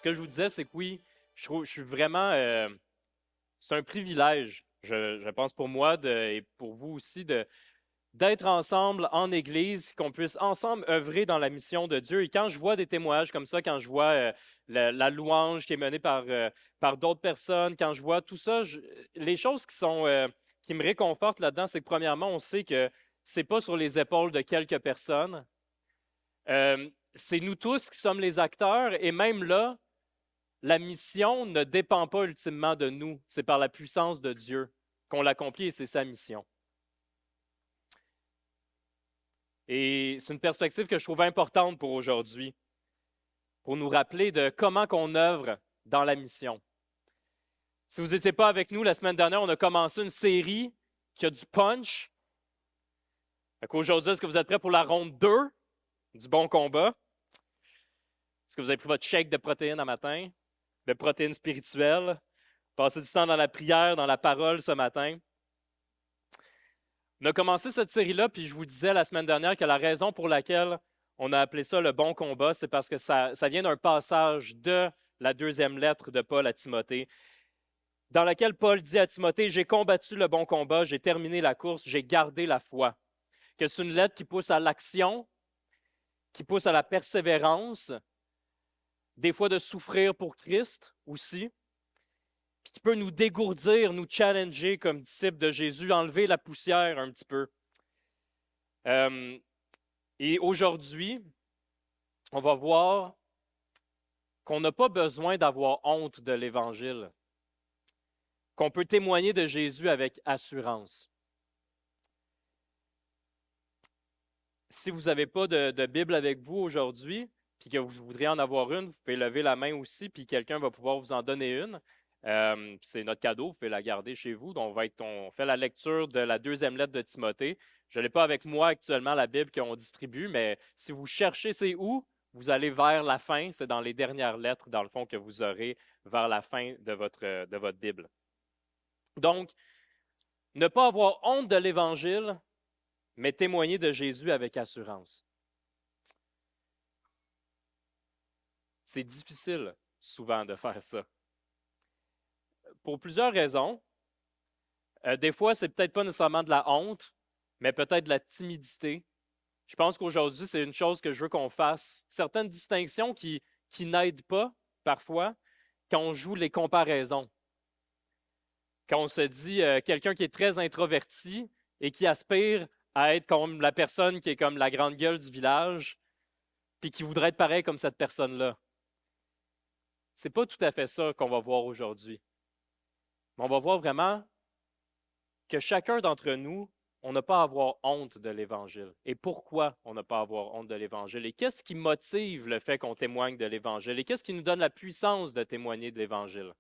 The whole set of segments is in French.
que je vous disais, c'est que oui, je suis vraiment. C'est un privilège, je pense pour moi et pour vous aussi, d'être ensemble en Église, qu'on puisse ensemble œuvrer dans la mission de Dieu. Et quand je vois des témoignages comme ça, quand je vois la louange qui est menée par d'autres personnes, quand je vois tout ça, les choses qui me réconfortent là-dedans, c'est que premièrement, on sait que c'est pas sur les épaules de quelques personnes. C'est nous tous qui sommes les acteurs, et même là, la mission ne dépend pas ultimement de nous. C'est par la puissance de Dieu qu'on l'accomplit, et c'est sa mission. Et c'est une perspective que je trouve importante pour aujourd'hui, pour nous rappeler de comment qu'on œuvre dans la mission. Si vous n'étiez pas avec nous la semaine dernière, on a commencé une série qui a du punch. Aujourd'hui, est-ce que vous êtes prêts pour la ronde 2 du bon combat? Est-ce que vous avez pris votre shake de protéines à matin, de protéines spirituelles, passé du temps dans la prière, dans la parole ce matin? On a commencé cette série-là, puis je vous disais la semaine dernière que la raison pour laquelle on a appelé ça le bon combat, c'est parce que ça vient d'un passage de la deuxième lettre de Paul à Timothée, dans laquelle Paul dit à Timothée, « J'ai combattu le bon combat, j'ai terminé la course, j'ai gardé la foi. » Que c'est une lettre qui pousse à l'action, qui pousse à la persévérance, des fois de souffrir pour Christ aussi, puis qui peut nous dégourdir, nous challenger comme disciples de Jésus, enlever la poussière un petit peu. Et aujourd'hui, on va voir qu'on n'a pas besoin d'avoir honte de l'Évangile, qu'on peut témoigner de Jésus avec assurance. Si vous n'avez pas de Bible avec vous aujourd'hui, puis que vous voudriez en avoir une, vous pouvez lever la main aussi, puis quelqu'un va pouvoir vous en donner une. C'est notre cadeau, vous pouvez la garder chez vous. Donc, on fait la lecture de la deuxième lettre de Timothée. Je n'ai pas avec moi actuellement la Bible qu'on distribue, mais si vous cherchez c'est où, vous allez vers la fin. C'est dans les dernières lettres, dans le fond, que vous aurez vers la fin de votre Bible. Donc, ne pas avoir honte de l'Évangile, mais témoigner de Jésus avec assurance. C'est difficile souvent de faire ça. Pour plusieurs raisons. Des fois, c'est peut-être pas nécessairement de la honte, mais peut-être de la timidité. Je pense qu'aujourd'hui, c'est une chose que je veux qu'on fasse. Certaines distinctions qui n'aident pas, parfois, quand on joue les comparaisons. Quand on se dit quelqu'un qui est très introverti et qui aspire à être comme la personne qui est comme la grande gueule du village, puis qui voudrait être pareil comme cette personne-là. C'est pas tout à fait ça qu'on va voir aujourd'hui. Mais on va voir vraiment que chacun d'entre nous, on n'a pas à avoir honte de l'Évangile. Et pourquoi on n'a pas à avoir honte de l'Évangile? Et qu'est-ce qui motive le fait qu'on témoigne de l'Évangile? Et qu'est-ce qui nous donne la puissance de témoigner de l'Évangile?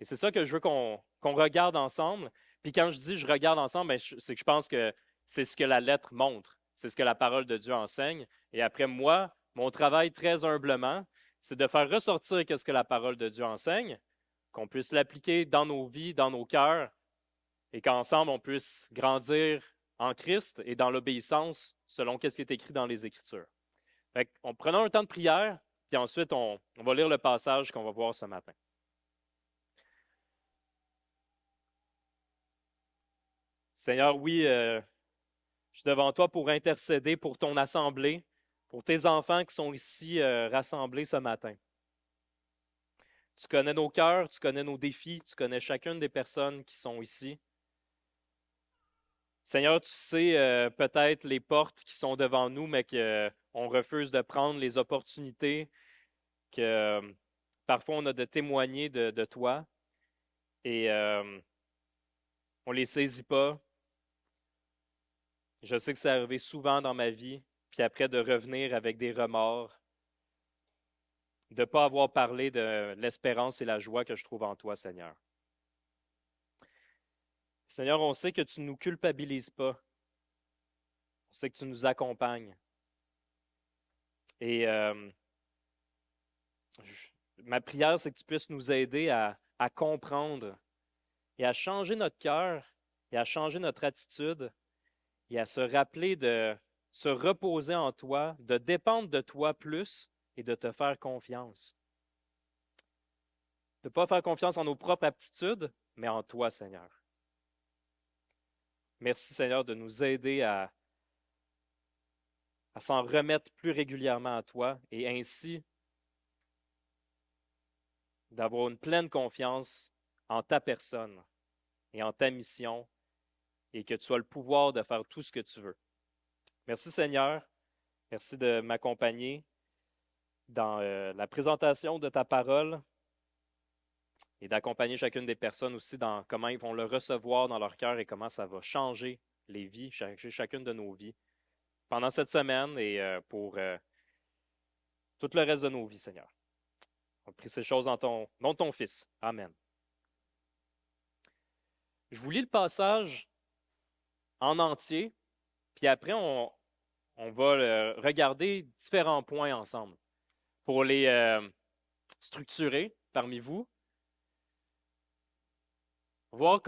Et c'est ça que je veux qu'on regarde ensemble. Puis quand je dis je regarde ensemble, ben, c'est que je pense que c'est ce que la lettre montre. C'est ce que la parole de Dieu enseigne. Et après moi, mon travail très humblement, c'est de faire ressortir ce que la parole de Dieu enseigne, qu'on puisse l'appliquer dans nos vies, dans nos cœurs, et qu'ensemble, on puisse grandir en Christ et dans l'obéissance selon ce qui est écrit dans les Écritures. Prenons un temps de prière, puis ensuite, on va lire le passage qu'on va voir ce matin. Seigneur, oui, je suis devant toi pour intercéder pour ton assemblée, pour tes enfants qui sont ici rassemblés ce matin. Tu connais nos cœurs, tu connais nos défis, tu connais chacune des personnes qui sont ici. Seigneur, tu sais peut-être les portes qui sont devant nous, mais qu'on refuse de prendre les opportunités, que parfois on a de témoigner de toi et on ne les saisit pas. Je sais que c'est arrivé souvent dans ma vie, puis après de revenir avec des remords, de ne pas avoir parlé de l'espérance et la joie que je trouve en toi, Seigneur. Seigneur, on sait que tu ne nous culpabilises pas. On sait que tu nous accompagnes. Et ma prière, c'est que tu puisses nous aider à comprendre et à changer notre cœur et à changer notre attitude et à se rappeler de se reposer en toi, de dépendre de toi plus et de te faire confiance. de ne pas faire confiance en nos propres aptitudes, mais en toi, Seigneur. Merci, Seigneur, de nous aider à s'en remettre plus régulièrement à toi et ainsi d'avoir une pleine confiance en ta personne et en ta mission et que tu as le pouvoir de faire tout ce que tu veux. Merci, Seigneur. Merci de m'accompagner dans la présentation de ta parole et d'accompagner chacune des personnes aussi dans comment ils vont le recevoir dans leur cœur et comment ça va changer les vies, chacune de nos vies pendant cette semaine et pour tout le reste de nos vies, Seigneur. On prie ces choses dans ton Fils. Amen. Je vous lis le passage en entier, puis après, on va regarder différents points ensemble pour les structurer parmi vous. Voir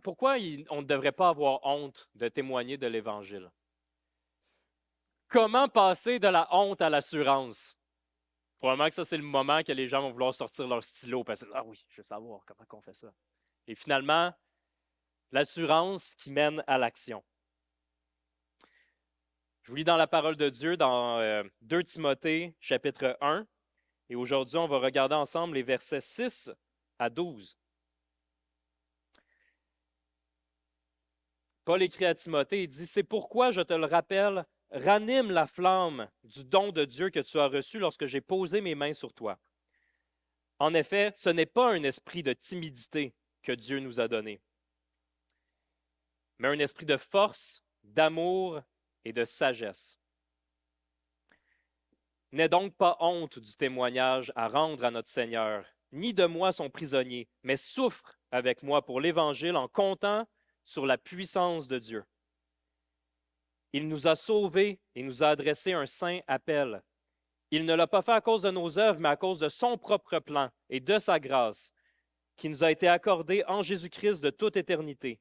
pourquoi on ne devrait pas avoir honte de témoigner de l'Évangile. Comment passer de la honte à l'assurance? Probablement que ça, c'est le moment que les gens vont vouloir sortir leur stylo parce que, ah oui, je veux savoir comment on fait ça. Et finalement, l'assurance qui mène à l'action. Je vous lis dans la parole de Dieu, dans 2 Timothée, chapitre 1. Et aujourd'hui, on va regarder ensemble les versets 6 à 12. Paul écrit à Timothée, il dit, « C'est pourquoi je te le rappelle, ranime la flamme du don de Dieu que tu as reçu lorsque j'ai posé mes mains sur toi. En effet, ce n'est pas un esprit de timidité que Dieu nous a donné, mais un esprit de force, d'amour et de sagesse. N'aie donc pas honte du témoignage à rendre à notre Seigneur, ni de moi son prisonnier, mais souffre avec moi pour l'Évangile en comptant sur la puissance de Dieu. Il nous a sauvés et nous a adressé un saint appel. Il ne l'a pas fait à cause de nos œuvres, mais à cause de son propre plan et de sa grâce, qui nous a été accordée en Jésus-Christ de toute éternité,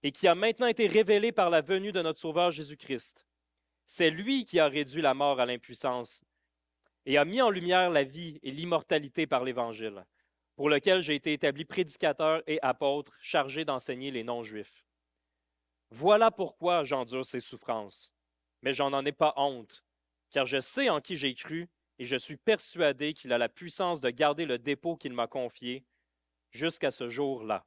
et qui a maintenant été révélée par la venue de notre Sauveur Jésus-Christ. C'est lui qui a réduit la mort à l'impuissance et a mis en lumière la vie et l'immortalité par l'Évangile, pour lequel j'ai été établi prédicateur et apôtre, chargé d'enseigner les non-juifs. Voilà pourquoi j'endure ces souffrances, mais j'en ai pas honte, car je sais en qui j'ai cru et je suis persuadé qu'il a la puissance de garder le dépôt qu'il m'a confié jusqu'à ce jour-là.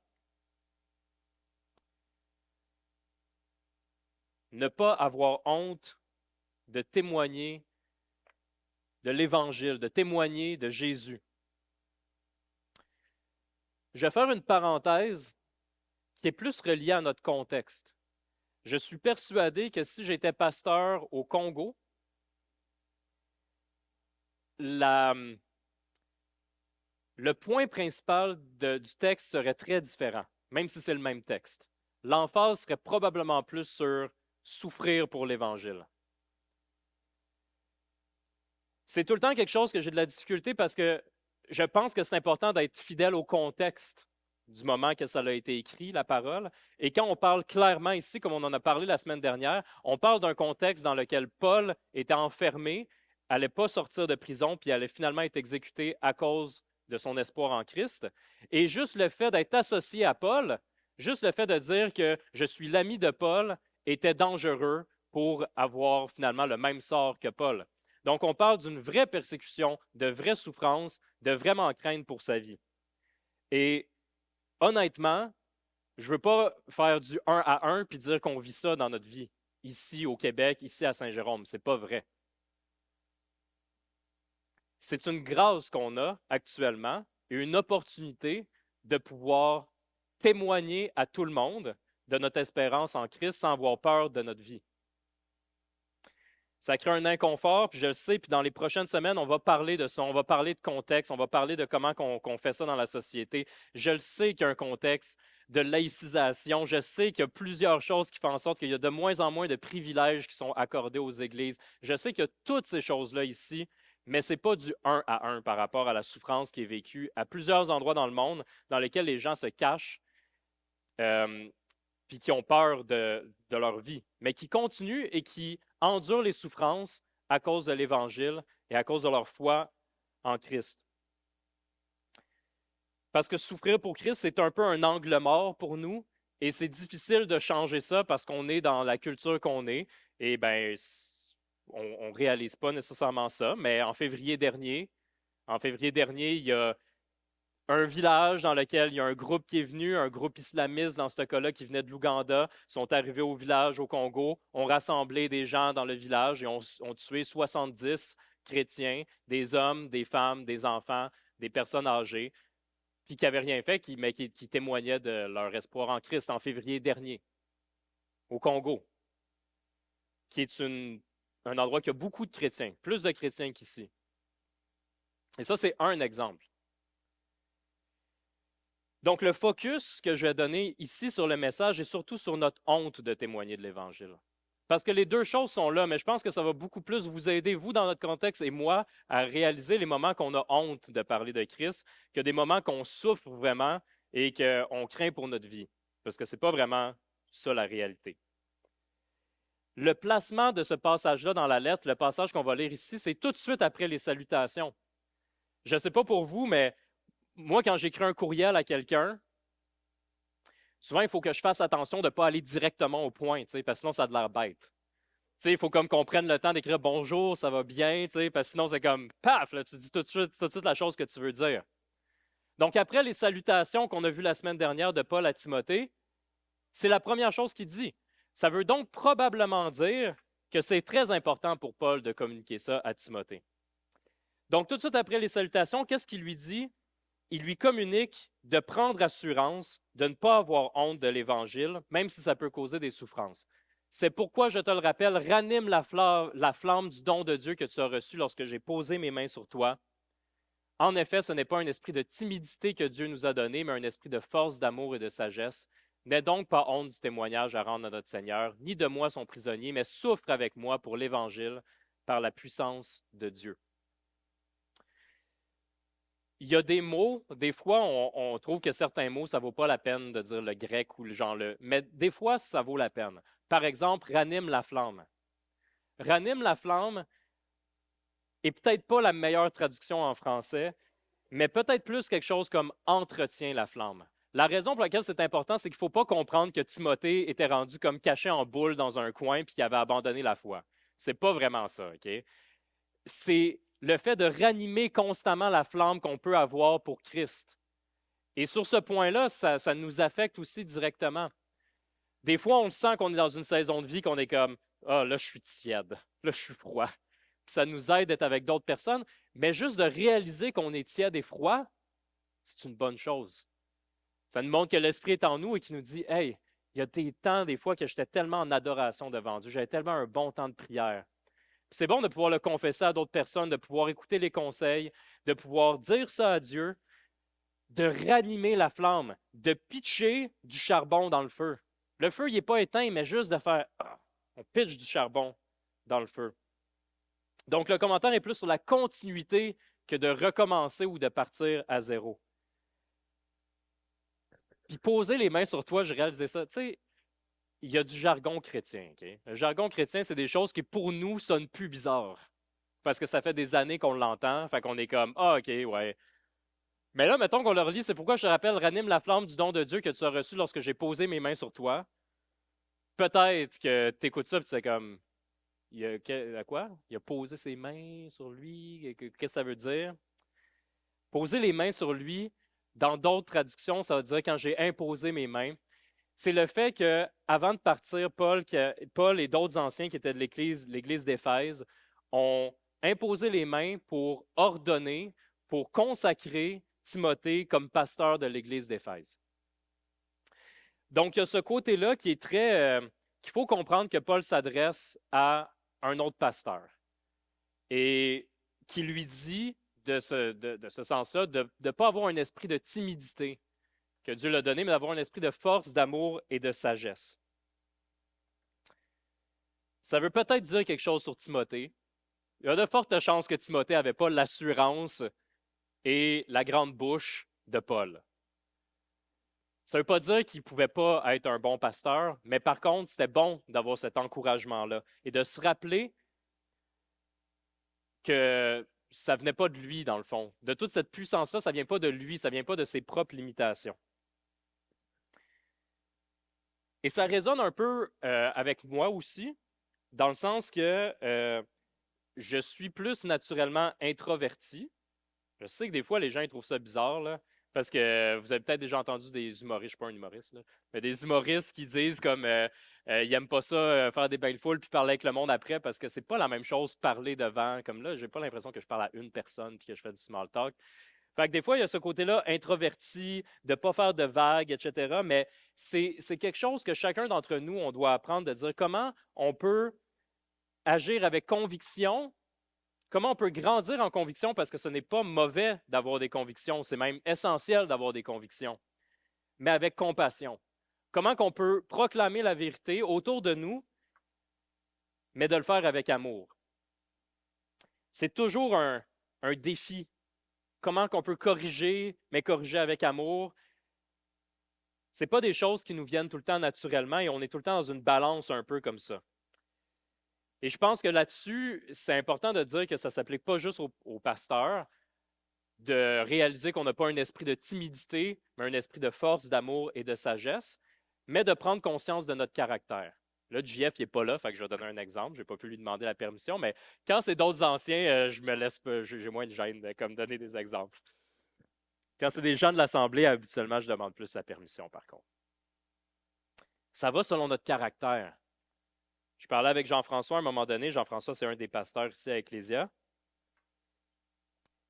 Ne pas avoir honte de témoigner de l'Évangile, de témoigner de Jésus. Je vais faire une parenthèse qui est plus reliée à notre contexte. Je suis persuadé que si j'étais pasteur au Congo, le point principal du texte serait très différent, même si c'est le même texte. L'emphase serait probablement plus sur souffrir pour l'Évangile. C'est tout le temps quelque chose que j'ai de la difficulté parce que je pense que c'est important d'être fidèle au contexte du moment que ça a été écrit, la parole. Et quand on parle clairement ici, comme on en a parlé la semaine dernière, on parle d'un contexte dans lequel Paul était enfermé, n'allait pas sortir de prison, puis allait finalement être exécuté à cause de son espoir en Christ. Et juste le fait d'être associé à Paul, juste le fait de dire que je suis l'ami de Paul, était dangereux pour avoir finalement le même sort que Paul. Donc, on parle d'une vraie persécution, de vraies souffrances, de vraiment craindre pour sa vie. Et honnêtement, je ne veux pas faire du 1 à 1 puis dire qu'on vit ça dans notre vie, ici au Québec, ici à Saint-Jérôme. Ce n'est pas vrai. C'est une grâce qu'on a actuellement et une opportunité de pouvoir témoigner à tout le monde de notre espérance en Christ sans avoir peur de notre vie. Ça crée un inconfort, puis je le sais, puis dans les prochaines semaines, on va parler de ça, on va parler de contexte, on va parler de comment on fait ça dans la société. Je le sais qu'il y a un contexte de laïcisation, je sais qu'il y a plusieurs choses qui font en sorte qu'il y a de moins en moins de privilèges qui sont accordés aux églises. Je sais qu'il y a toutes ces choses-là ici, mais ce n'est pas du 1 à 1 par rapport à la souffrance qui est vécue à plusieurs endroits dans le monde dans lesquels les gens se cachent puis qui ont peur de leur vie, mais qui continuent et qui endurent les souffrances à cause de l'Évangile et à cause de leur foi en Christ. Parce que souffrir pour Christ, c'est un peu un angle mort pour nous. Et c'est difficile de changer ça parce qu'on est dans la culture qu'on est. Et ben, on ne réalise pas nécessairement ça. Mais en février dernier, il y a un village dans lequel il y a un groupe qui est venu, un groupe islamiste dans ce cas-là qui venait de l'Ouganda, sont arrivés au village au Congo, ont rassemblé des gens dans le village et ont tué 70 chrétiens, des hommes, des femmes, des enfants, des personnes âgées, puis qui n'avaient rien fait, mais qui témoignaient de leur espoir en Christ en février dernier, au Congo, qui est un endroit qui a beaucoup de chrétiens, plus de chrétiens qu'ici. Et ça, c'est un exemple. Donc, le focus que je vais donner ici sur le message est surtout sur notre honte de témoigner de l'Évangile. Parce que les deux choses sont là, mais je pense que ça va beaucoup plus vous aider, vous, dans notre contexte, et moi, à réaliser les moments qu'on a honte de parler de Christ, que des moments qu'on souffre vraiment et qu'on craint pour notre vie. Parce que ce n'est pas vraiment ça la réalité. Le placement de ce passage-là dans la lettre, le passage qu'on va lire ici, c'est tout de suite après les salutations. Je ne sais pas pour vous, mais moi, quand j'écris un courriel à quelqu'un, souvent, il faut que je fasse attention de ne pas aller directement au point, parce que sinon, ça a de l'air bête. Il faut comme qu'on prenne le temps d'écrire bonjour, ça va bien, parce que sinon, c'est comme paf, là, tu dis tout de suite la chose que tu veux dire. Donc, après les salutations qu'on a vues la semaine dernière de Paul à Timothée, c'est la première chose qu'il dit. Ça veut donc probablement dire que c'est très important pour Paul de communiquer ça à Timothée. Donc, tout de suite après les salutations, qu'est-ce qu'il lui dit? Il lui communique de prendre assurance, de ne pas avoir honte de l'Évangile, même si ça peut causer des souffrances. C'est pourquoi, je te le rappelle, ranime la flamme du don de Dieu que tu as reçu lorsque j'ai posé mes mains sur toi. En effet, ce n'est pas un esprit de timidité que Dieu nous a donné, mais un esprit de force, d'amour et de sagesse. N'aie donc pas honte du témoignage à rendre à notre Seigneur, ni de moi son prisonnier, mais souffre avec moi pour l'Évangile par la puissance de Dieu. Il y a des mots, des fois, on trouve que certains mots, ça ne vaut pas la peine de dire le grec ou le genre le. Mais des fois, ça vaut la peine. Par exemple, ranime la flamme. Ranime la flamme est peut-être pas la meilleure traduction en français, mais peut-être plus quelque chose comme entretient la flamme. La raison pour laquelle c'est important, c'est qu'il ne faut pas comprendre que Timothée était rendu comme caché en boule dans un coin puis qu'il avait abandonné la foi. C'est pas vraiment ça, OK? C'est le fait de ranimer constamment la flamme qu'on peut avoir pour Christ. Et sur ce point-là, ça nous affecte aussi directement. Des fois, on sent qu'on est dans une saison de vie qu'on est comme « Ah, là, je suis tiède. Là, je suis froid. » Ça nous aide d'être avec d'autres personnes, mais juste de réaliser qu'on est tiède et froid, c'est une bonne chose. Ça nous montre que l'Esprit est en nous et qu'il nous dit « Hey, il y a des temps, des fois, que j'étais tellement en adoration devant Dieu. J'avais tellement un bon temps de prière. » C'est bon de pouvoir le confesser à d'autres personnes, de pouvoir écouter les conseils, de pouvoir dire ça à Dieu, de ranimer la flamme, de pitcher du charbon dans le feu. Le feu, il n'est pas éteint, mais juste de faire on pitche du charbon dans le feu. Donc, le commentaire est plus sur la continuité que de recommencer ou de partir à zéro. Puis poser les mains sur toi, je réalisais ça. Tu sais, il y a du jargon chrétien. Okay? Le jargon chrétien, c'est des choses qui, pour nous, sonnent plus bizarres. Parce que ça fait des années qu'on l'entend, fait qu'on est comme « Ah, OK, ouais. » Mais là, mettons qu'on leur lit, c'est pourquoi je te rappelle, ranime la flamme du don de Dieu que tu as reçu lorsque j'ai posé mes mains sur toi. Peut-être que tu écoutes ça et tu sais comme à quoi? Il a posé ses mains sur lui. Qu'est-ce que ça veut dire? Poser les mains sur lui, dans d'autres traductions, ça veut dire quand j'ai imposé mes mains. C'est le fait qu'avant de partir, Paul et d'autres anciens qui étaient de l'Église d'Éphèse ont imposé les mains pour ordonner, pour consacrer Timothée comme pasteur de l'Église d'Éphèse. Donc, il y a ce côté-là qui est qu'il faut comprendre que Paul s'adresse à un autre pasteur et qui lui dit, de ce sens-là, de ne pas avoir un esprit de timidité que Dieu l'a donné, mais d'avoir un esprit de force, d'amour et de sagesse. Ça veut peut-être dire quelque chose sur Timothée. Il y a de fortes chances que Timothée n'avait pas l'assurance et la grande bouche de Paul. Ça ne veut pas dire qu'il ne pouvait pas être un bon pasteur, mais par contre, c'était bon d'avoir cet encouragement-là et de se rappeler que ça venait pas de lui, dans le fond. De toute cette puissance-là, ça vient pas de lui, ça vient pas de ses propres limitations. Et ça résonne un peu avec moi aussi, dans le sens que je suis plus naturellement introverti. Je sais que des fois, les gens ils trouvent ça bizarre, là, parce que vous avez peut-être déjà entendu des humoristes, je ne suis pas un humoriste, là, mais des humoristes qui disent comme ils n'aiment pas ça, faire des bains de foule puis parler avec le monde après, parce que c'est pas la même chose parler devant, comme là, j'ai pas l'impression que je parle à une personne puis que je fais du small talk. Fait que des fois, il y a ce côté-là introverti, de ne pas faire de vagues, etc. Mais c'est quelque chose que chacun d'entre nous, on doit apprendre de dire comment on peut agir avec conviction, comment on peut grandir en conviction, parce que ce n'est pas mauvais d'avoir des convictions, c'est même essentiel d'avoir des convictions, mais avec compassion. Comment qu'on peut proclamer la vérité autour de nous, mais de le faire avec amour. C'est toujours un défi. Comment qu'on peut corriger, mais corriger avec amour. Ce n'est pas des choses qui nous viennent tout le temps naturellement et on est tout le temps dans une balance un peu comme ça. Et je pense que là-dessus, c'est important de dire que ça ne s'applique pas juste aux pasteurs, de réaliser qu'on n'a pas un esprit de timidité, mais un esprit de force, d'amour et de sagesse, mais de prendre conscience de notre caractère. Là, JF n'est pas là, fait que je vais donner un exemple. Je n'ai pas pu lui demander la permission, mais quand c'est d'autres anciens, je me laisse pas, j'ai moins de gêne de comme donner des exemples. Quand c'est des gens de l'Assemblée, habituellement, je demande plus la permission, par contre. Ça va selon notre caractère. Je parlais avec Jean-François à un moment donné. Jean-François, c'est un des pasteurs ici à Ecclésia,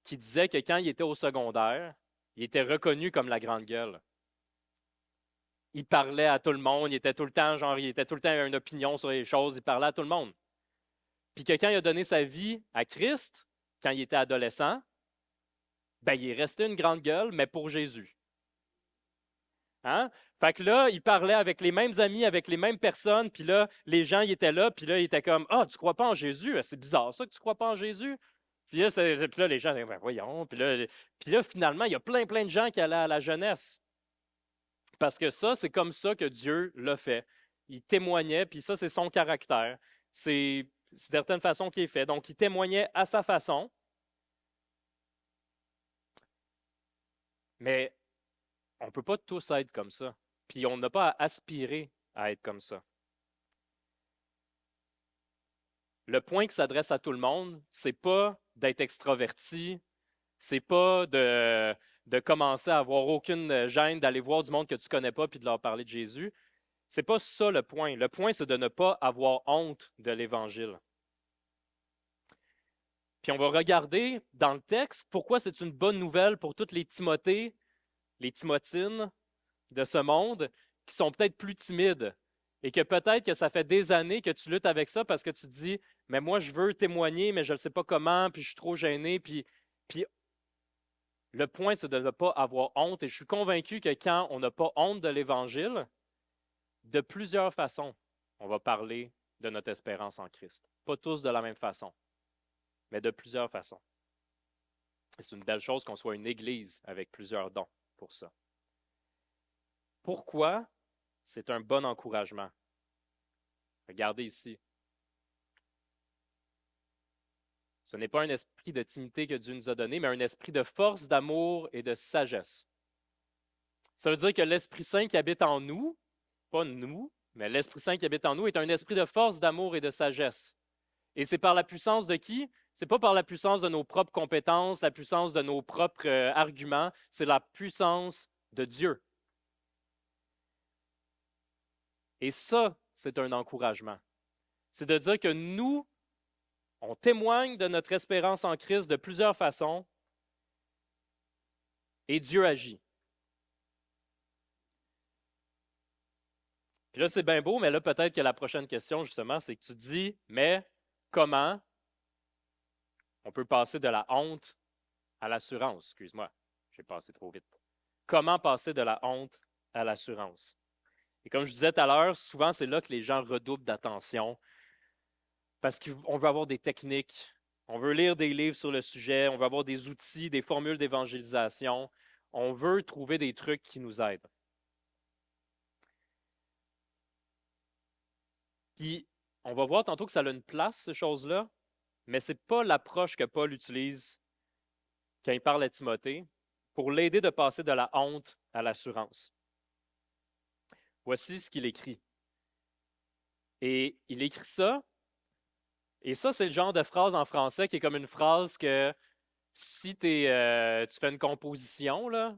qui disait que quand il était au secondaire, il était reconnu comme la grande gueule. Il parlait à tout le monde, il était tout le temps, genre, il était tout le temps une opinion sur les choses, il parlait à tout le monde. Puis que quand il a donné sa vie à Christ, quand il était adolescent, ben, il est resté une grande gueule, mais pour Jésus. Hein? Fait que là, il parlait avec les mêmes amis, avec les mêmes personnes, puis là, les gens, ils étaient là, puis là, ils étaient comme « Ah, tu crois pas en Jésus? C'est bizarre ça que tu crois pas en Jésus? » Puis là, les gens disaient ben, « Voyons. » Puis là, finalement, il y a plein de gens qui allaient à la jeunesse. Parce que ça, c'est comme ça que Dieu l'a fait. Il témoignait, puis ça, c'est son caractère. C'est certaines façons qu'il est fait. Donc, il témoignait à sa façon. Mais on ne peut pas tous être comme ça. Puis on n'a pas à aspirer à être comme ça. Le point qui s'adresse à tout le monde, c'est pas d'être extraverti, c'est pas de commencer à avoir aucune gêne d'aller voir du monde que tu connais pas puis de leur parler de Jésus. C'est pas ça le point. Le point, c'est de ne pas avoir honte de l'Évangile. Puis on va regarder dans le texte pourquoi c'est une bonne nouvelle pour toutes les Timothées, les Timotines de ce monde qui sont peut-être plus timides et que peut-être que ça fait des années que tu luttes avec ça parce que tu te dis « Mais moi, je veux témoigner, mais je ne sais pas comment, puis je suis trop gêné. » Puis le point, c'est de ne pas avoir honte. Et je suis convaincu que quand on n'a pas honte de l'Évangile, de plusieurs façons, on va parler de notre espérance en Christ. Pas tous de la même façon, mais de plusieurs façons. C'est une belle chose qu'on soit une Église avec plusieurs dons pour ça. Pourquoi? C'est un bon encouragement. Regardez ici. Ce n'est pas un esprit de timidité que Dieu nous a donné, mais un esprit de force, d'amour et de sagesse. Ça veut dire que l'Esprit Saint qui habite en nous, pas nous, mais l'Esprit Saint qui habite en nous est un esprit de force, d'amour et de sagesse. Et c'est par la puissance de qui? C'est pas par la puissance de nos propres compétences, la puissance de nos propres arguments, c'est la puissance de Dieu. Et ça, c'est un encouragement. C'est de dire que nous, on témoigne de notre espérance en Christ de plusieurs façons et Dieu agit. Puis là, c'est bien beau, mais là, peut-être que la prochaine question, justement, c'est que tu te dis, mais comment on peut passer de la honte à l'assurance? Excuse-moi, j'ai passé trop vite. Comment passer de la honte à l'assurance? Et comme je disais tout à l'heure, souvent, c'est là que les gens redoublent d'attention parce qu'on veut avoir des techniques, on veut lire des livres sur le sujet, on veut avoir des outils, des formules d'évangélisation, on veut trouver des trucs qui nous aident. Puis, on va voir tantôt que ça a une place, ces choses-là, mais ce n'est pas l'approche que Paul utilise quand il parle à Timothée pour l'aider de passer de la honte à l'assurance. Voici ce qu'il écrit. Et il écrit ça, et ça, c'est le genre de phrase en français qui est comme une phrase que si tu fais une composition, là,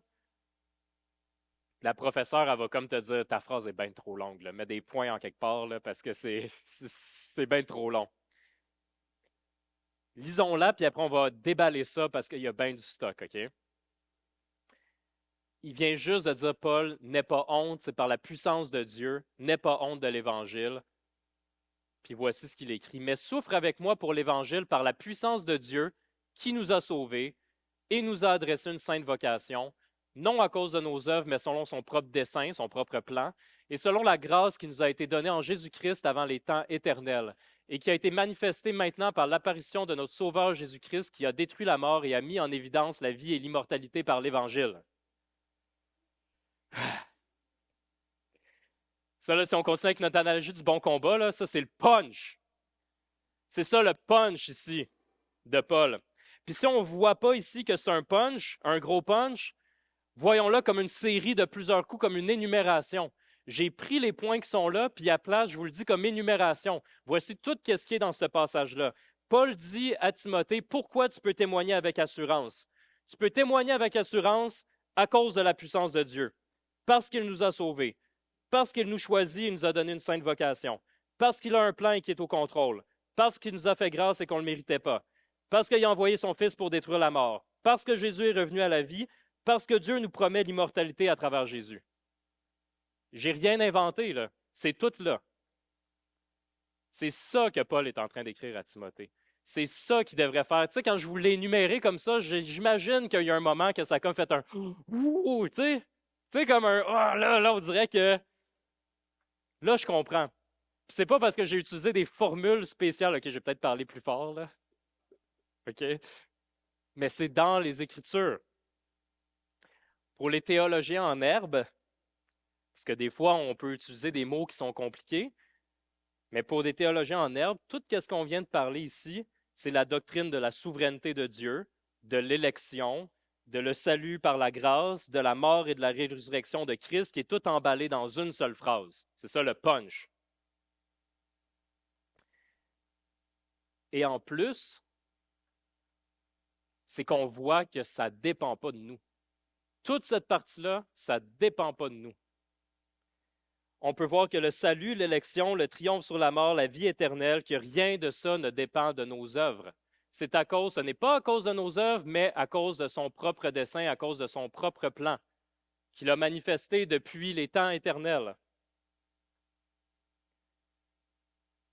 la professeure, elle va comme te dire ta phrase est bien trop longue. Là. Mets des points en quelque part là, parce que c'est bien trop long. Lisons-la, puis après, on va déballer ça parce qu'il y a bien du stock, OK? Il vient juste de dire, Paul, n'aie pas honte, c'est par la puissance de Dieu, n'aie pas honte de l'Évangile. Puis voici ce qu'il écrit. Mais souffre avec moi pour l'Évangile par la puissance de Dieu qui nous a sauvés et nous a adressé une sainte vocation, non à cause de nos œuvres, mais selon son propre dessein, son propre plan, et selon la grâce qui nous a été donnée en Jésus-Christ avant les temps éternels, et qui a été manifestée maintenant par l'apparition de notre Sauveur Jésus-Christ qui a détruit la mort et a mis en évidence la vie et l'immortalité par l'Évangile. Ça, là, si on continue avec notre analogie du bon combat, là, ça, c'est le punch. C'est ça le punch ici de Paul. Puis si on ne voit pas ici que c'est un punch, un gros punch, voyons-le comme une série de plusieurs coups, comme une énumération. J'ai pris les points qui sont là, puis à place, je vous le dis comme énumération. Voici tout ce qui est dans ce passage-là. Paul dit à Timothée, pourquoi tu peux témoigner avec assurance? Tu peux témoigner avec assurance à cause de la puissance de Dieu, parce qu'il nous a sauvés, parce qu'il nous choisit et nous a donné une sainte vocation, parce qu'il a un plan et qui est au contrôle, parce qu'il nous a fait grâce et qu'on ne le méritait pas, parce qu'il a envoyé son Fils pour détruire la mort, parce que Jésus est revenu à la vie, parce que Dieu nous promet l'immortalité à travers Jésus. J'ai rien inventé, là. C'est tout là. C'est ça que Paul est en train d'écrire à Timothée. C'est ça qu'il devrait faire. Tu sais, quand je vous l'ai énuméré comme ça, j'imagine qu'il y a un moment que ça a comme fait un ouh, tu sais, comme un oh, là, on dirait que là, je comprends. C'est pas parce que j'ai utilisé des formules spéciales, OK, j'ai peut-être parlé plus fort, là. OK? Mais c'est dans les Écritures. Pour les théologiens en herbe, parce que des fois, on peut utiliser des mots qui sont compliqués, mais pour des théologiens en herbe, tout ce qu'on vient de parler ici, c'est la doctrine de la souveraineté de Dieu, de l'élection, de le salut par la grâce, de la mort et de la résurrection de Christ, qui est tout emballé dans une seule phrase. C'est ça le punch. Et en plus, c'est qu'on voit que ça ne dépend pas de nous. Toute cette partie-là, ça ne dépend pas de nous. On peut voir que le salut, l'élection, le triomphe sur la mort, la vie éternelle, que rien de ça ne dépend de nos œuvres. Ce n'est pas à cause de nos œuvres, mais à cause de son propre dessein, à cause de son propre plan, qu'il a manifesté depuis les temps éternels.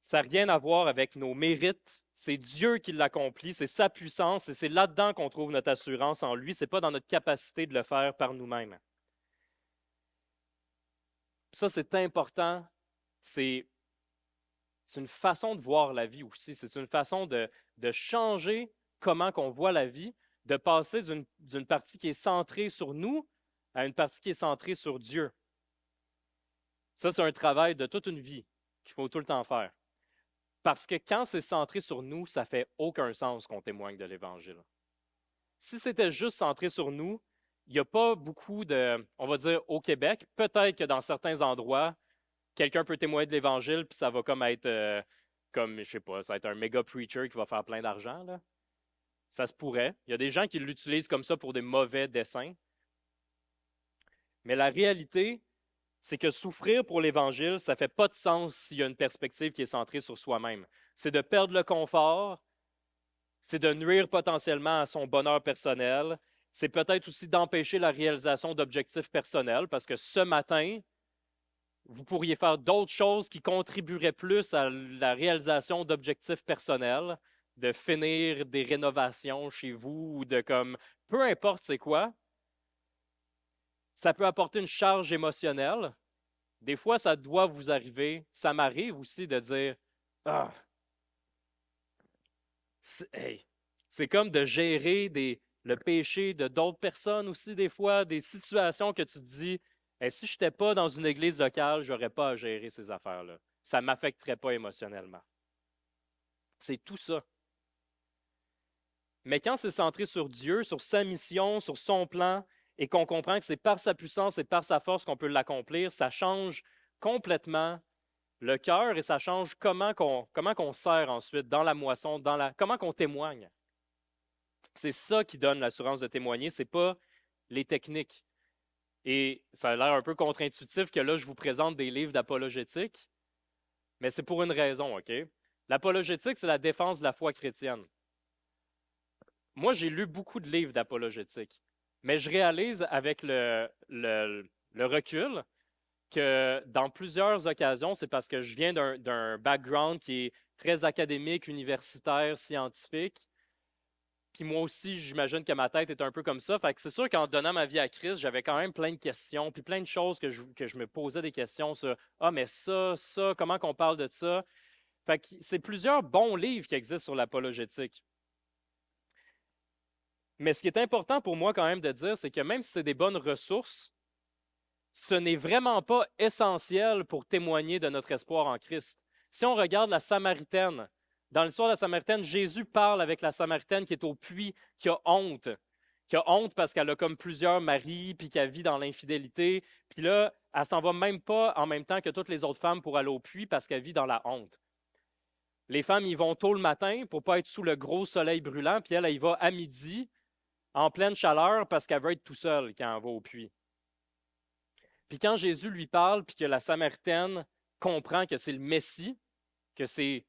Ça n'a rien à voir avec nos mérites. C'est Dieu qui l'accomplit, c'est sa puissance et c'est là-dedans qu'on trouve notre assurance en lui. Ce n'est pas dans notre capacité de le faire par nous-mêmes. Ça, c'est important. C'est une façon de voir la vie aussi. C'est une façon de changer comment qu'on voit la vie, de passer d'une partie qui est centrée sur nous à une partie qui est centrée sur Dieu. Ça, c'est un travail de toute une vie qu'il faut tout le temps faire. Parce que quand c'est centré sur nous, ça fait aucun sens qu'on témoigne de l'Évangile. Si c'était juste centré sur nous, il n'y a pas beaucoup de, on va dire, au Québec, peut-être que dans certains endroits, quelqu'un peut témoigner de l'Évangile, puis ça va comme être, comme, je sais pas, ça va être un méga preacher qui va faire plein d'argent, là. Ça se pourrait. Il y a des gens qui l'utilisent comme ça pour des mauvais desseins. Mais la réalité, c'est que souffrir pour l'Évangile, ça ne fait pas de sens s'il y a une perspective qui est centrée sur soi-même. C'est de perdre le confort, c'est de nuire potentiellement à son bonheur personnel, c'est peut-être aussi d'empêcher la réalisation d'objectifs personnels, parce que ce matin, vous pourriez faire d'autres choses qui contribueraient plus à la réalisation d'objectifs personnels, de finir des rénovations chez vous ou de comme, peu importe c'est quoi, ça peut apporter une charge émotionnelle. Des fois, ça doit vous arriver. Ça m'arrive aussi de dire ah, hey. C'est comme de gérer le péché de d'autres personnes aussi, des fois, des situations que tu te dis hey, si je n'étais pas dans une église locale, je n'aurais pas à gérer ces affaires-là. Ça ne m'affecterait pas émotionnellement. C'est tout ça. Mais quand c'est centré sur Dieu, sur sa mission, sur son plan, et qu'on comprend que c'est par sa puissance et par sa force qu'on peut l'accomplir, ça change complètement le cœur et ça change comment qu'on sert ensuite dans la moisson, comment qu'on témoigne. C'est ça qui donne l'assurance de témoigner, c'est pas les techniques. Et ça a l'air un peu contre-intuitif que là, je vous présente des livres d'apologétique, mais c'est pour une raison, OK? L'apologétique, c'est la défense de la foi chrétienne. Moi, j'ai lu beaucoup de livres d'apologétique, mais je réalise avec le recul que dans plusieurs occasions, c'est parce que je viens d'un background qui est très académique, universitaire, scientifique. Puis moi aussi, j'imagine que ma tête est un peu comme ça. Fait que c'est sûr qu'en donnant ma vie à Christ, j'avais quand même plein de questions, puis plein de choses que je me posais des questions sur ah, mais ça, comment qu'on parle de ça? Fait que c'est plusieurs bons livres qui existent sur l'apologétique. Mais ce qui est important pour moi quand même de dire, c'est que même si c'est des bonnes ressources, ce n'est vraiment pas essentiel pour témoigner de notre espoir en Christ. Si on regarde la Samaritaine, dans l'histoire de la Samaritaine, Jésus parle avec la Samaritaine qui est au puits, qui a honte parce qu'elle a comme plusieurs maris, puis qu'elle vit dans l'infidélité. Puis là, elle s'en va même pas en même temps que toutes les autres femmes pour aller au puits parce qu'elle vit dans la honte. Les femmes y vont tôt le matin pour pas être sous le gros soleil brûlant, puis elle y va à midi, en pleine chaleur, parce qu'elle veut être tout seule quand elle va au puits. Puis quand Jésus lui parle, puis que la Samaritaine comprend que c'est le Messie, que c'est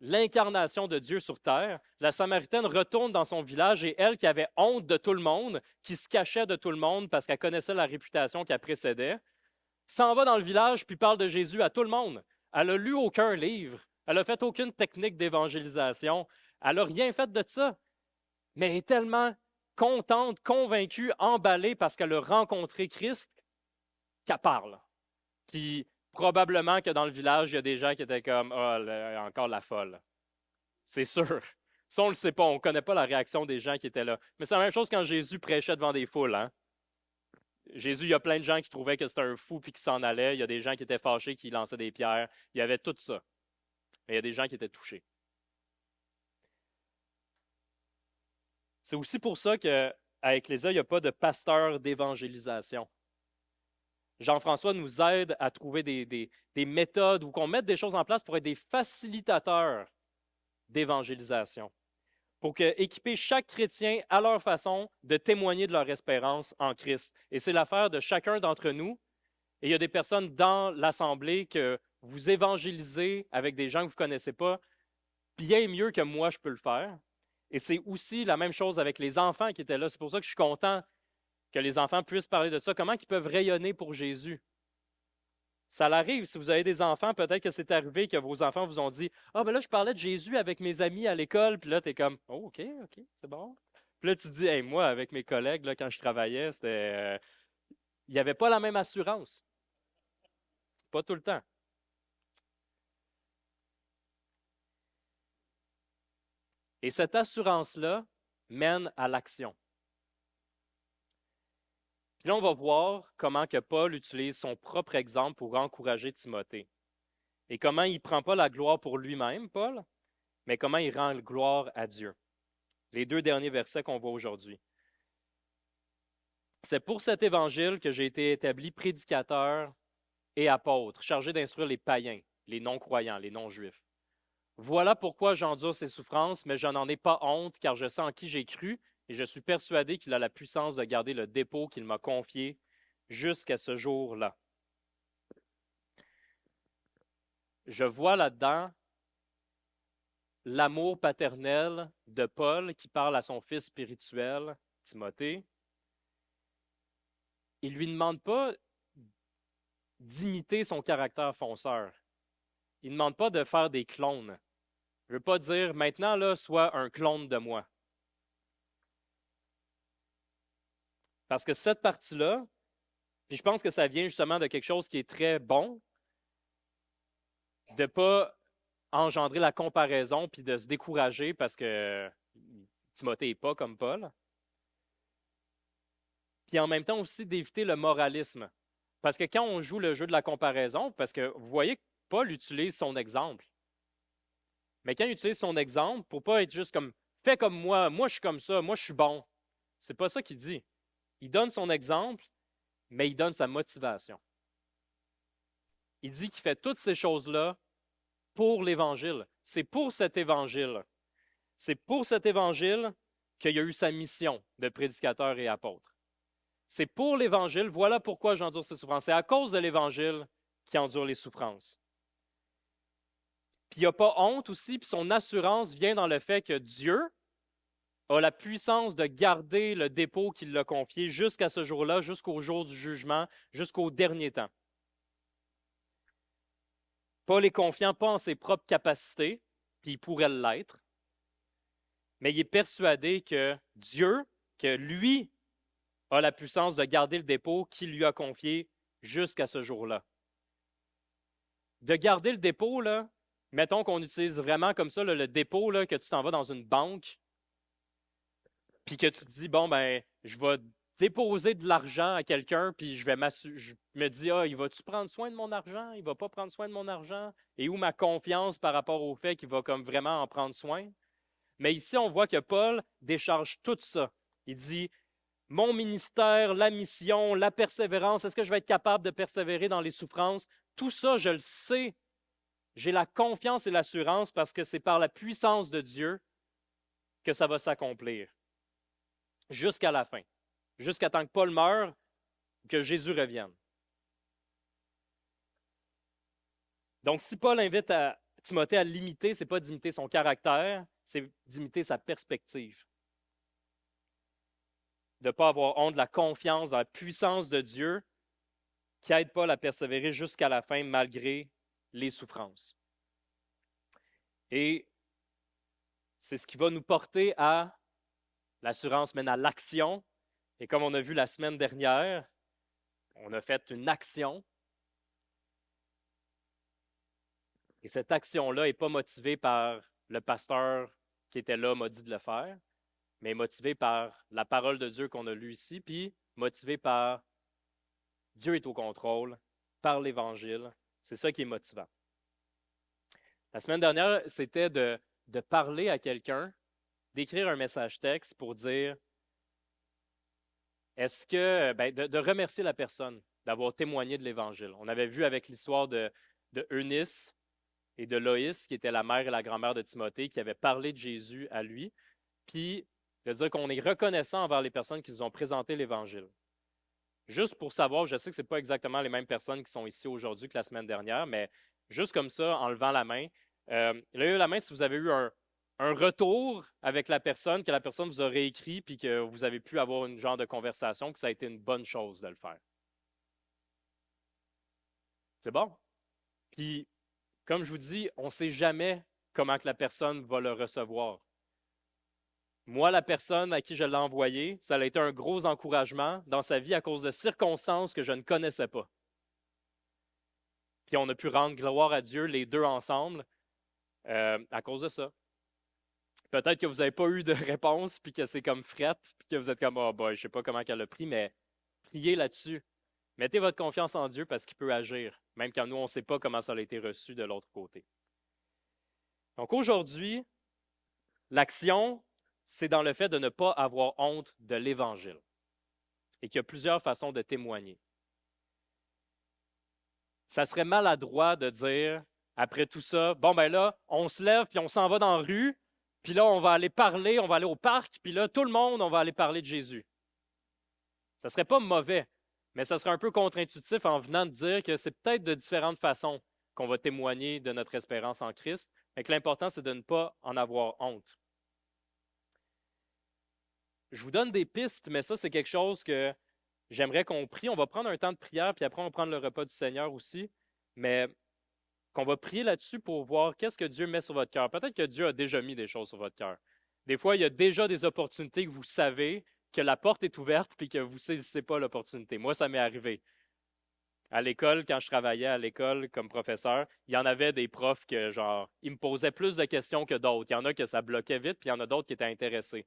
l'incarnation de Dieu sur terre, la Samaritaine retourne dans son village et elle, qui avait honte de tout le monde, qui se cachait de tout le monde parce qu'elle connaissait la réputation qu'elle précédait, s'en va dans le village puis parle de Jésus à tout le monde. Elle n'a lu aucun livre, elle n'a fait aucune technique d'évangélisation, elle n'a rien fait de ça, mais elle est tellement contente, convaincue, emballée parce qu'elle a rencontré Christ qu'elle parle. Puis probablement que dans le village, il y a des gens qui étaient comme encore la folle. C'est sûr. Ça, on ne le sait pas, on ne connaît pas la réaction des gens qui étaient là. Mais c'est la même chose quand Jésus prêchait devant des foules. Hein? Jésus, il y a plein de gens qui trouvaient que c'était un fou puis qui s'en allaient. Il y a des gens qui étaient fâchés, qui lançaient des pierres. Il y avait tout ça. Mais il y a des gens qui étaient touchés. C'est aussi pour ça qu'à Ecclésia, il n'y a pas de pasteur d'évangélisation. Jean-François nous aide à trouver des méthodes ou qu'on mette des choses en place pour être des facilitateurs d'évangélisation, pour équiper chaque chrétien à leur façon de témoigner de leur espérance en Christ. Et c'est l'affaire de chacun d'entre nous. Et il y a des personnes dans l'Assemblée que vous évangélisez avec des gens que vous ne connaissez pas bien mieux que moi je peux le faire. Et c'est aussi la même chose avec les enfants qui étaient là. C'est pour ça que je suis content que les enfants puissent parler de ça. Comment ils peuvent rayonner pour Jésus? Ça l'arrive, si vous avez des enfants, peut-être que c'est arrivé que vos enfants vous ont dit « Ah, ben là, je parlais de Jésus avec mes amis à l'école. » Puis là, tu es comme « Oh, OK, c'est bon. » Puis là, tu dis « Hey, moi, avec mes collègues, là, quand je travaillais, c'était... il n'y avait pas la même assurance. Pas tout le temps. » Et cette assurance-là mène à l'action. Puis là, on va voir comment que Paul utilise son propre exemple pour encourager Timothée. Et comment il ne prend pas la gloire pour lui-même, Paul, mais comment il rend la gloire à Dieu. Les 2 derniers versets qu'on voit aujourd'hui. C'est pour cet évangile que j'ai été établi prédicateur et apôtre, chargé d'instruire les païens, les non-croyants, les non-juifs. Voilà pourquoi j'endure ces souffrances, mais je n'en ai pas honte, car je sais en qui j'ai cru, et je suis persuadé qu'il a la puissance de garder le dépôt qu'il m'a confié jusqu'à ce jour-là. Je vois là-dedans l'amour paternel de Paul qui parle à son fils spirituel, Timothée. Il ne lui demande pas d'imiter son caractère fonceur. Il ne demande pas de faire des clones. Il ne veut pas dire maintenant, là, sois un clone de moi. Parce que cette partie-là, puis je pense que ça vient justement de quelque chose qui est très bon, de ne pas engendrer la comparaison puis de se décourager parce que Timothée n'est pas comme Paul. Puis en même temps aussi d'éviter le moralisme. Parce que quand on joue le jeu de la comparaison, parce que vous voyez que Paul utilise son exemple. Mais quand il utilise son exemple, pour ne pas être juste comme Fais comme moi je suis comme ça, moi je suis bon. C'est pas ça qu'il dit. Il donne son exemple, mais il donne sa motivation. Il dit qu'il fait toutes ces choses-là pour l'Évangile. C'est pour cet Évangile. C'est pour cet Évangile qu'il y a eu sa mission de prédicateur et apôtre. C'est pour l'Évangile, voilà pourquoi j'endure ces souffrances. C'est à cause de l'Évangile qu'il endure les souffrances. Puis il n'a pas honte aussi, puis son assurance vient dans le fait que Dieu a la puissance de garder le dépôt qu'il l'a confié jusqu'à ce jour-là, jusqu'au jour du jugement, jusqu'au dernier temps. Paul est confiant pas en ses propres capacités, puis il pourrait l'être, mais il est persuadé que Dieu, que lui, a la puissance de garder le dépôt qu'il lui a confié jusqu'à ce jour-là. De garder le dépôt, là, mettons qu'on utilise vraiment comme ça le dépôt, là, que tu t'en vas dans une banque, puis que tu te dis, bon, ben, je vais déposer de l'argent à quelqu'un, puis je me dis, ah, il va-tu prendre soin de mon argent? Il va pas prendre soin de mon argent? Et où ma confiance par rapport au fait qu'il va comme vraiment en prendre soin? Mais ici, on voit que Paul décharge tout ça. Il dit, mon ministère, la mission, la persévérance, est-ce que je vais être capable de persévérer dans les souffrances? Tout ça, je le sais. J'ai la confiance et l'assurance parce que c'est par la puissance de Dieu que ça va s'accomplir. Jusqu'à la fin. Jusqu'à temps que Paul meure, que Jésus revienne. Donc, si Paul invite Timothée à l'imiter, ce n'est pas d'imiter son caractère, c'est d'imiter sa perspective. De ne pas avoir honte de la confiance dans la puissance de Dieu qui aide Paul à persévérer jusqu'à la fin malgré les souffrances. Et c'est ce qui va nous porter à l'assurance mène à l'action. Et comme on a vu la semaine dernière, on a fait une action. Et cette action-là n'est pas motivée par le pasteur qui était là, m'a dit de le faire, mais motivée par la parole de Dieu qu'on a lue ici, puis motivée par Dieu est au contrôle, par l'Évangile. C'est ça qui est motivant. La semaine dernière, c'était de parler à quelqu'un, d'écrire un message texte pour dire est-ce que, de remercier la personne d'avoir témoigné de l'Évangile. On avait vu avec l'histoire de Eunice et de Loïs, qui était la mère et la grand-mère de Timothée, qui avaient parlé de Jésus à lui, puis de dire qu'on est reconnaissant envers les personnes qui nous ont présenté l'Évangile. Juste pour savoir, je sais que ce n'est pas exactement les mêmes personnes qui sont ici aujourd'hui que la semaine dernière, mais juste comme ça, en levant la main, levez la main si vous avez eu un retour avec la personne, que la personne vous aurait écrit, puis que vous avez pu avoir une genre de conversation, que ça a été une bonne chose de le faire. C'est bon? Puis, comme je vous dis, on ne sait jamais comment que la personne va le recevoir. Moi, la personne à qui je l'ai envoyé, ça a été un gros encouragement dans sa vie à cause de circonstances que je ne connaissais pas. Puis on a pu rendre gloire à Dieu les deux ensemble à cause de ça. Peut-être que vous n'avez pas eu de réponse, puis que c'est comme frette, puis que vous êtes comme, oh boy, je ne sais pas comment elle a pris, mais priez là-dessus. Mettez votre confiance en Dieu parce qu'il peut agir, même quand nous, on ne sait pas comment ça a été reçu de l'autre côté. Donc aujourd'hui, l'action, c'est dans le fait de ne pas avoir honte de l'Évangile et qu'il y a plusieurs façons de témoigner. Ça serait maladroit de dire, après tout ça, bon ben là, on se lève puis on s'en va dans la rue, puis là, on va aller parler, on va aller au parc, puis là, tout le monde, on va aller parler de Jésus. Ça ne serait pas mauvais, mais ça serait un peu contre-intuitif en venant de dire que c'est peut-être de différentes façons qu'on va témoigner de notre espérance en Christ, mais que l'important, c'est de ne pas en avoir honte. Je vous donne des pistes, mais ça, c'est quelque chose que j'aimerais qu'on prie. On va prendre un temps de prière, puis après, on va prendre le repas du Seigneur aussi, mais qu'on va prier là-dessus pour voir qu'est-ce que Dieu met sur votre cœur. Peut-être que Dieu a déjà mis des choses sur votre cœur. Des fois, il y a déjà des opportunités que vous savez que la porte est ouverte puis que vous ne saisissez pas l'opportunité. Moi, ça m'est arrivé. À l'école, quand je travaillais à l'école comme professeur, il y en avait des profs que, genre, ils me posaient plus de questions que d'autres. Il y en a que ça bloquait vite, puis il y en a d'autres qui étaient intéressés.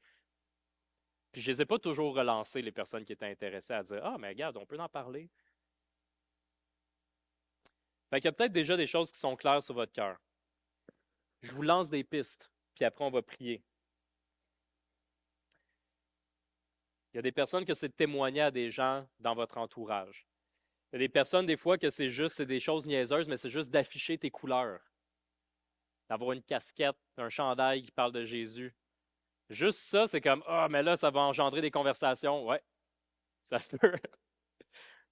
Puis je ne les ai pas toujours relancés, les personnes qui étaient intéressées, à dire « Ah, mais regarde, on peut en parler. » Fait qu'il y a peut-être déjà des choses qui sont claires sur votre cœur. Je vous lance des pistes, puis après on va prier. Il y a des personnes que c'est de témoigner à des gens dans votre entourage. Il y a des personnes, des fois, que c'est des choses niaiseuses, mais c'est juste d'afficher tes couleurs, d'avoir une casquette, un chandail qui parle de Jésus. Juste ça, c'est comme, ah, mais là, ça va engendrer des conversations. Ouais, ça se peut.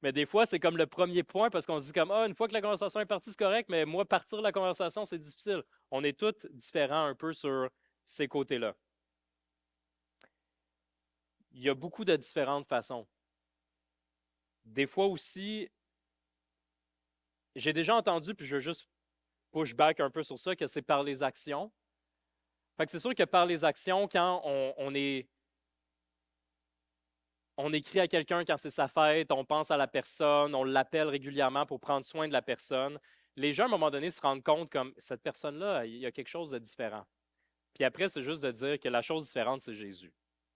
Mais des fois, c'est comme le premier point parce qu'on se dit comme, ah, une fois que la conversation est partie, c'est correct, mais moi, partir la conversation, c'est difficile. On est tous différents un peu sur ces côtés-là. Il y a beaucoup de différentes façons. Des fois aussi, j'ai déjà entendu, puis je veux juste push back un peu sur ça, que c'est par les actions. Fait que c'est sûr que par les actions, quand on écrit à quelqu'un quand c'est sa fête, on pense à la personne, on l'appelle régulièrement pour prendre soin de la personne, les gens, à un moment donné, se rendent compte comme cette personne-là, il y a quelque chose de différent. Puis après, c'est juste de dire que la chose différente, c'est Jésus.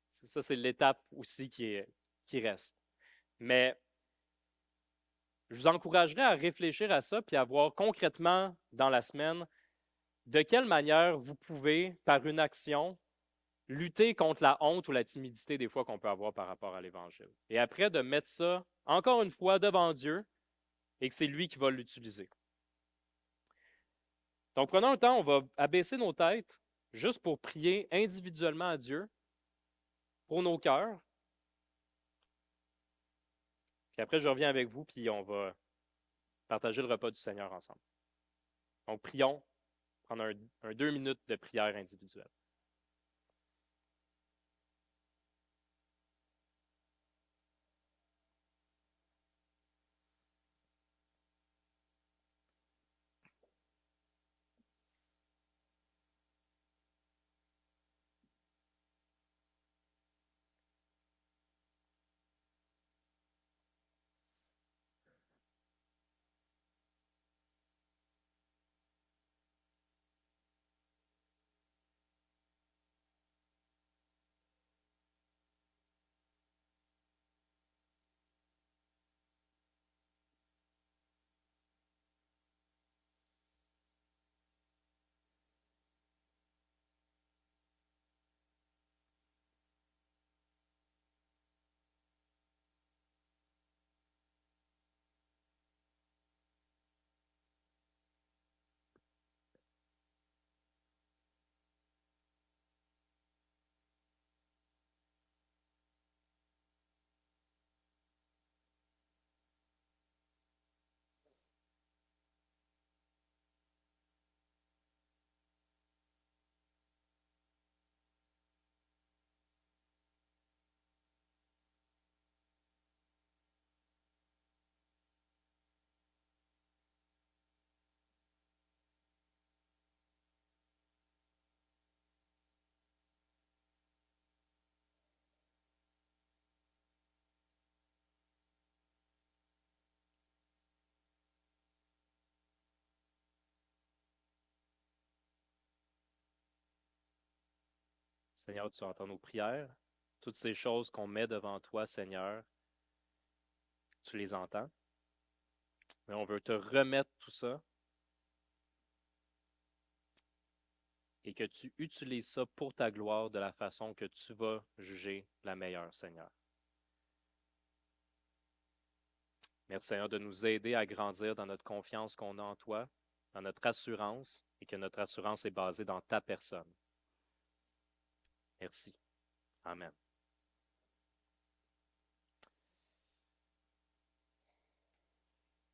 Ça, c'est l'étape aussi qui reste. Mais je vous encouragerais à réfléchir à ça puis à voir concrètement dans la semaine de quelle manière vous pouvez, par une action, lutter contre la honte ou la timidité des fois qu'on peut avoir par rapport à l'Évangile. Et après, de mettre ça, encore une fois, devant Dieu et que c'est lui qui va l'utiliser. Donc, prenons le temps, on va abaisser nos têtes juste pour prier individuellement à Dieu pour nos cœurs. Puis après, je reviens avec vous, puis on va partager le repas du Seigneur ensemble. Donc, prions, prendre un 2 minutes de prière individuelle. Seigneur, tu entends nos prières. Toutes ces choses qu'on met devant toi, Seigneur, tu les entends. Mais on veut te remettre tout ça et que tu utilises ça pour ta gloire de la façon que tu vas juger la meilleure, Seigneur. Merci, Seigneur, de nous aider à grandir dans notre confiance qu'on a en toi, dans notre assurance, et que notre assurance est basée dans ta personne. Merci. Amen.